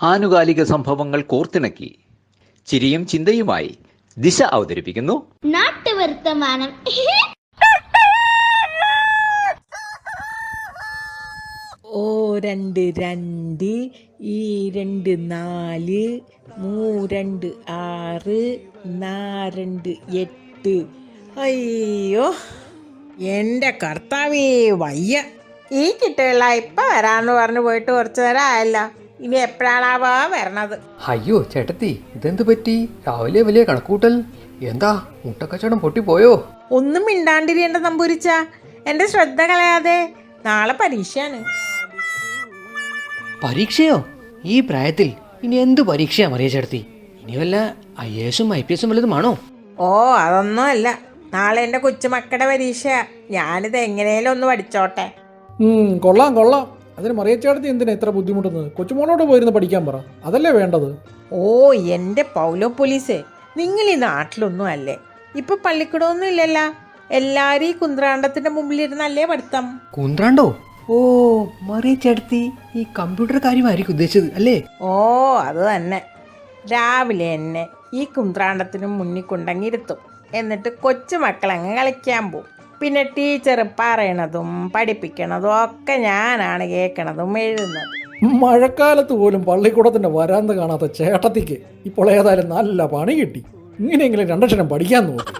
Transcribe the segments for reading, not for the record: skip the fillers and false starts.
ആനുകാലിക സംഭവങ്ങൾ കോർത്തിണക്കി ചിരിയും ചിന്തയുമായി ദിശ അവതരിപ്പിക്കുന്നു നാട്ടുവർത്തമാനം. ഓ രണ്ട് രണ്ട്, ഈ രണ്ട് നാല്, രണ്ട് ആറ്, രണ്ട് 8. അയ്യോ എൻ്റെ കർത്താവേ വയ്യ. ഈ കിട്ടുള്ള ഇപ്പം വരാമെന്ന് പറഞ്ഞു പോയിട്ട് കുറച്ച് നേരം ആയല്ലോ. ഇനി എപ്പോഴാണാവാ വരണത്? അയ്യോ ചേട്ടത്തി, ഇതെന്ത് പറ്റി? രാവിലെ വലിയ കണക്കൂട്ടൽ. എന്താ മുട്ടക്കച്ചവടം പൊട്ടിപ്പോയോ? ഒന്നും മിണ്ടാണ്ടിരിയേണ്ട നമ്പൂരിച്ച, എൻ്റെ ശ്രദ്ധ കളയാതെ. നാളെ പരീക്ഷയാണ്. പരീക്ഷയോ? ഈ പ്രായത്തിൽ ഇനി എന്ത് പരീക്ഷയാ മറിയ ചേട്ടത്തി? ഇനി വല്ല IAS-ഉം IPS-ഉം വല്ലതുമാണോ? ഓ അതൊന്നും അല്ല, നാളെ എൻ്റെ കൊച്ചുമക്കളുടെ പരീക്ഷയാ. ഞാനിത് എങ്ങനെയും ഒന്ന് പഠിച്ചോട്ടെ. കൊള്ളാം കൊള്ളാം. അതിന് മറിയച്ചേട്ടത്തി എന്തിനാ ഇത്ര ബുദ്ധിമുട്ടുന്നത്? കൊച്ചുമോളോട് പോയിരുന്ന് പഠിക്കാൻ പറ, അതല്ലേ വേണ്ടത്. ഓ എൻ്റെ പൗലോ പോലീസേ, നിങ്ങൾ ഈ നാട്ടിലൊന്നും അല്ലേ? ഇപ്പൊ പള്ളിക്കൂടമൊന്നും ഇല്ലല്ലോ. എല്ലാരും ഈ കുന്ത്രാണ്ടത്തിന്റെ മുമ്പിലിരുന്നല്ലേ പഠിത്തം. കുന്ത്രാണ്ടോ? ഓ മറിയ ചേട്ടത്തി ഈ കമ്പ്യൂട്ടർ കാര്യമായിരിക്കും ഉദ്ദേശിച്ചത് അല്ലേ? ഓ അത് തന്നെ. രാവിലെ എന്നെ ഈ കുന്ത്രാണ്ടത്തിന് മുന്നിൽ കൊണ്ടങ്ങിരുത്തും. എന്നിട്ട് കൊച്ചുമക്കളങ്ങ് കളിക്കാൻ പോവും. പിന്നെ ടീച്ചർ പറയണതും പഠിപ്പിക്കണതും ഒക്കെ ഞാനാണ് കേൾക്കണതും എഴുതുന്നത്. മഴക്കാലത്ത് പോലും പള്ളിക്കൂടത്തിന്റെ വരാന്ത കാണാത്ത ചേട്ടത്തിക്ക് ഇപ്പോൾ ഏതായാലും നല്ല പണി കിട്ടി. ഇങ്ങനെയെങ്കിലും 2 അക്ഷരം പഠിക്കാൻ നോക്കി.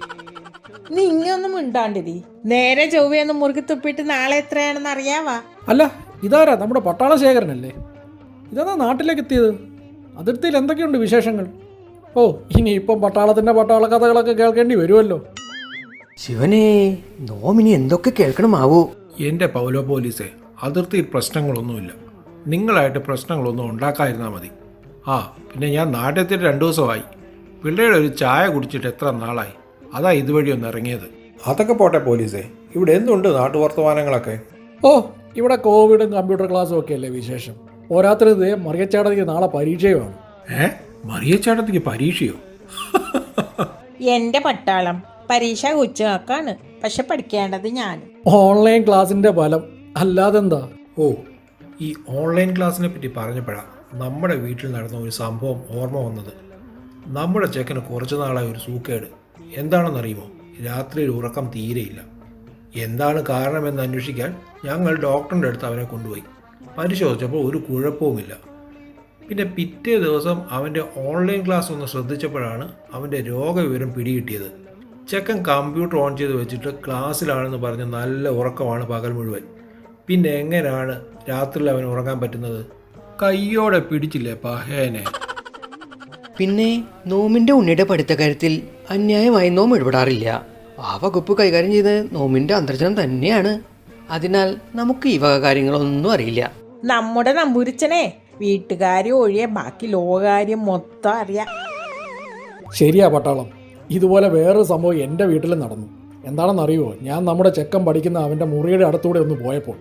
നീ ഇങ്ങൊന്നും മിണ്ടാണ്ടിരി. നേരെ ചൊവ്വയൊന്നും മുറുകി തുപ്പിയിട്ട് നാളെ എത്രയാണെന്ന് അറിയാവാ? അല്ല, ഇതാരാ? നമ്മുടെ പട്ടാള ശേഖരനല്ലേ? ഇതാ നാട്ടിലേക്ക് എത്തിയത്. അതിർത്തിയിൽ എന്തൊക്കെയുണ്ട് വിശേഷങ്ങൾ? ഓ, ഇനി ഇപ്പം പട്ടാള കഥകളൊക്കെ കേൾക്കേണ്ടി വരുമല്ലോ. ശിവനെ, നോമിനി എന്തൊക്കെ കേൾക്കണമാവോ? എൻ്റെ പൗലോ പോലീസേ, അതിർത്തിയിൽ പ്രശ്നങ്ങളൊന്നുമില്ല. നിങ്ങളായിട്ട് പ്രശ്നങ്ങളൊന്നും ഉണ്ടാക്കാതിരുന്നാൽ മതി. പിന്നെ ഞാൻ നാട്ടിലെത്തിയിട്ട് 2 ദിവസമായി. പിള്ളേരുടെ ഒരു ചായ കുടിച്ചിട്ട് എത്ര നാളായി. അതാ ഇതുവഴി ഒന്ന് ഇറങ്ങിയത്. അതൊക്കെ പോട്ടെ പോലീസേ, ഇവിടെ എന്തുണ്ട് നാട്ടുവർത്തമാനങ്ങളൊക്കെ? ഓ, ഇവിടെ കോവിഡും കമ്പ്യൂട്ടർ ക്ലാസ്സും ഒക്കെ അല്ലേ വിശേഷം. പോരാത്തത് മറിയച്ചേട്ടത്തിക്ക് നാളെ പരീക്ഷയുമാണ്. മറിയച്ചേട്ടത്തിക്ക് പരീക്ഷയോ? എൻ്റെ പട്ടാളം പരീക്ഷ കൊച്ചുകാക്കാണ്, പക്ഷെ പഠിക്കേണ്ടത് ഞാൻ. ഓൺലൈൻ ക്ലാസിന്റെ ഫലം അല്ലാതെന്താ. ഓ, ഈ ഓൺലൈൻ ക്ലാസ്സിനെ പറ്റി പറഞ്ഞപ്പോഴാണ് നമ്മുടെ വീട്ടിൽ നടന്ന ഒരു സംഭവം ഓർമ്മ വന്നത്. നമ്മുടെ ചെക്കന് കുറച്ച് നാളായി ഒരു സൂക്കേട്. എന്താണെന്നറിയുമോ? രാത്രിയിൽ ഉറക്കം തീരെയില്ല. എന്താണ് കാരണമെന്ന് അന്വേഷിക്കാൻ ഞങ്ങൾ ഡോക്ടറിൻ്റെ അടുത്ത് അവനെ കൊണ്ടുപോയി. പരിശോധിച്ചപ്പോൾ ഒരു കുഴപ്പവുമില്ല. പിന്നെ പിറ്റേ ദിവസം അവൻ്റെ ഓൺലൈൻ ക്ലാസ് ഒന്ന് ശ്രദ്ധിച്ചപ്പോഴാണ് അവൻ്റെ രോഗവിവരം പിടികിട്ടിയത്. ചെക്കൻ കമ്പ്യൂട്ടർ ഓൺ ചെയ്ത് വെച്ചിട്ട് ക്ലാസ്സിലാണെന്ന് പറഞ്ഞ് നല്ല ഉറക്കമാണ് പകൽ മുഴുവൻ. പിന്നെ എങ്ങനെയാണ് രാത്രിയിൽ അവന് ഉറങ്ങാൻ പറ്റുന്നത്? കയ്യോടെ പിടിച്ചില്ലേ പഹേനെ. പിന്നെ നോമിന്റെ ഉണ്ണിയുടെ പഠിത്തക്കാര്യത്തിൽ അന്യായമായി നോം ഇടപെടാറില്ല. ആ വകുപ്പ് കൈകാര്യം ചെയ്ത് നോമിന്റെ അന്തർജനം തന്നെയാണ്. അതിനാൽ നമുക്ക് ഈ വക കാര്യങ്ങളൊന്നും അറിയില്ല. നമ്മുടെ നമ്പൂരിച്ചനെ വീട്ടുകാരും ഒഴിയെ ബാക്കി ലോകകാര്യം മൊത്തം അറിയാം. ശരിയാ പട്ടാളം. ഇതുപോലെ വേറൊരു സംഭവം എൻ്റെ വീട്ടിൽ നടന്നു. എന്താണെന്നറിയുമോ? ഞാൻ നമ്മുടെ ചെക്കൻ പഠിക്കുന്ന അവൻ്റെ മുറിയുടെ അടുത്തൂടെ ഒന്ന് പോയപ്പോൾ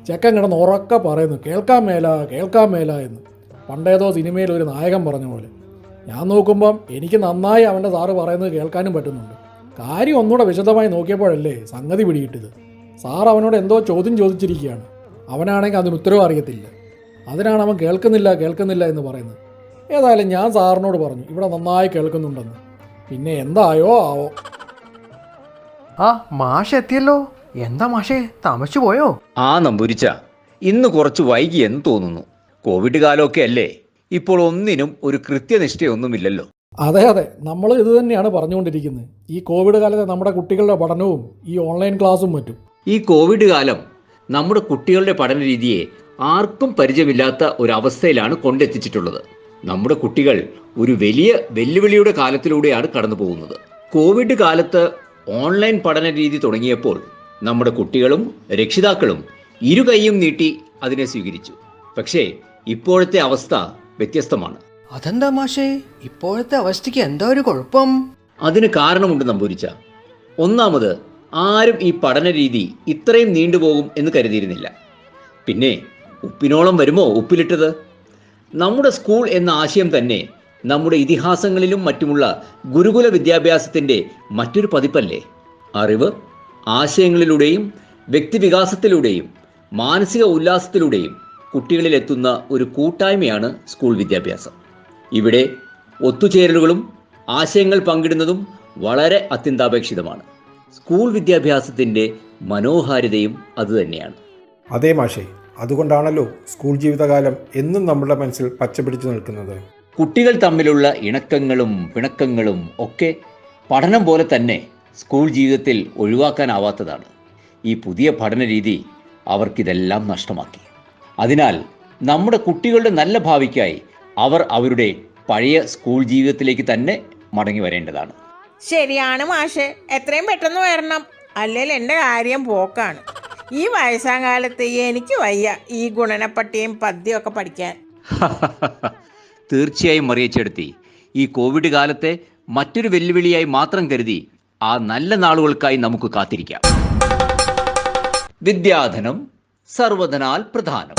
ചെക്കൻ കിടന്ന് ഉറക്കെ പറയുന്നു, കേൾക്കാൻ മേല എന്ന്. പണ്ടേതോ സിനിമയിൽ ഒരു നായകൻ പറഞ്ഞ പോലെ. ഞാൻ നോക്കുമ്പം എനിക്ക് നന്നായി അവൻ്റെ സാറ് പറയുന്നത് കേൾക്കാനും പറ്റുന്നുണ്ട്. കാര്യം ഒന്നുകൂടെ വിശദമായി നോക്കിയപ്പോഴല്ലേ സംഗതി പിടികിട്ടത്. സാർ അവനോട് എന്തോ ചോദ്യം ചോദിച്ചിരിക്കുകയാണ്. അവനാണെങ്കിൽ അതിന് ഉത്തരവ് അറിയത്തില്ല. അതിനാണ് അവൻ കേൾക്കുന്നില്ല എന്ന് പറയുന്നത്. ഏതായാലും ഞാൻ സാറിനോട് പറഞ്ഞു ഇവിടെ നന്നായി കേൾക്കുന്നുണ്ടെന്ന്. പിന്നെ എന്തായോ ആവോ. മാഷ് എത്തിയല്ലോ. എന്താ മാഷേ, താമസിച്ചു പോയോ? നമ്പൂരിച്ച, ഇന്ന് കുറച്ച് വൈകിയെന്ന് തോന്നുന്നു. കോവിഡ് കാലമൊക്കെ അല്ലേ, ഇപ്പോൾ ഒന്നിനും ഒരു കൃത്യനിഷ്ഠയൊന്നുമില്ലല്ലോ. അതെ, നമ്മൾ ഇത് തന്നെയാണ് പറഞ്ഞുകൊണ്ടിരിക്കുന്നത്. ഈ കോവിഡ് കാലത്തെ നമ്മുടെ കുട്ടികളുടെ പഠനവും ഈ ഓൺലൈൻ ക്ലാസ്സും മറ്റും. ഈ കോവിഡ് കാലം നമ്മുടെ കുട്ടികളുടെ പഠന രീതിയെ ആർക്കും പരിചയമില്ലാത്ത ഒരവസ്ഥയിലാണ് കൊണ്ടെത്തിച്ചിട്ടുള്ളത്. നമ്മുടെ കുട്ടികൾ ഒരു വലിയ വെല്ലുവിളിയുടെ കാലത്തിലൂടെയാണ് കടന്നു പോകുന്നത്. കോവിഡ് കാലത്ത് ഓൺലൈൻ പഠന രീതി തുടങ്ങിയപ്പോൾ നമ്മുടെ കുട്ടികളും രക്ഷിതാക്കളും ഇരുകൈയും നീട്ടി അതിനെ സ്വീകരിച്ചു. പക്ഷേ ഇപ്പോഴത്തെ അവസ്ഥ വ്യത്യസ്തമാണ്. അതെന്താ മാഷേ, ഇപ്പോഴത്തെ അവസ്ഥയ്ക്ക് എന്താ ഒരു കുഴപ്പം? അതിന് കാരണമുണ്ട് നമ്പൂരിച്ച. ഒന്നാമത്, ആരും ഈ പഠന രീതി ഇത്രയും നീണ്ടുപോകും എന്ന് കരുതിയിരുന്നില്ല. പിന്നെ ഉപ്പിനോളം വരുമോ ഉപ്പിലിട്ടത്? നമ്മുടെ സ്കൂൾ എന്ന ആശയം തന്നെ നമ്മുടെ ഇതിഹാസങ്ങളിലും മറ്റുമുള്ള ഗുരുകുല വിദ്യാഭ്യാസത്തിൻ്റെ മറ്റൊരു പതിപ്പല്ലേ. അറിവ് ആശയങ്ങളിലൂടെയും വ്യക്തിവികാസത്തിലൂടെയും മാനസിക ഉല്ലാസത്തിലൂടെയും കുട്ടികളിൽ എത്തുന്ന ഒരു കൂട്ടായ്മയാണ് സ്കൂൾ വിദ്യാഭ്യാസം. ഇവിടെ ഒത്തുചേരലുകളും ആശയങ്ങൾ പങ്കിടുന്നതും വളരെ അത്യന്താപേക്ഷിതമാണ്. സ്കൂൾ വിദ്യാഭ്യാസത്തിൻ്റെ മനോഹാരിതയും അതുതന്നെയാണ്. അതേ മാഷേ, അതുകൊണ്ടാണല്ലോ സ്കൂൾ ജീവിതകാലം എന്നും നമ്മുടെ മനസ്സിൽ പച്ചപിടിച്ചു നിൽക്കുന്നത്. കുട്ടികൾ തമ്മിലുള്ള ഇണക്കങ്ങളും പിണക്കങ്ങളും ഒക്കെ പഠനം പോലെ തന്നെ സ്കൂൾ ജീവിതത്തിൽ ഒഴിവാക്കാനാവാത്തതാണ്. ഈ പുതിയ പഠന രീതി അവർക്കിതെല്ലാം നഷ്ടമാക്കി. അതിനാൽ നമ്മുടെ കുട്ടികളുടെ നല്ല ഭാവിക്കായി അവർ അവരുടെ പഴയ സ്കൂൾ ജീവിതത്തിലേക്ക് തന്നെ മടങ്ങി വരേണ്ടതാണ്. ശരിയാണ് മാഷെ, എത്രയും പെട്ടെന്ന് വരണം, അല്ലെങ്കിൽ എൻ്റെ കാര്യം പോക്കാണ്. ഈ വയസ്സാം കാലത്ത് എനിക്ക് വയ്യ ഈ ഗുണനപ്പട്ടിയും പദ്യവും ഒക്കെ പഠിക്കാൻ. തീർച്ചയായും മറിയച്ചെടുത്തി, ഈ കോവിഡ് കാലത്തെ മറ്റൊരു വെല്ലുവിളിയായി മാത്രം കരുതി ആ നല്ല നാളുകൾക്കായി നമുക്ക് കാത്തിരിക്കാം. വിദ്യാധനം സർവധനാൽ പ്രധാനം.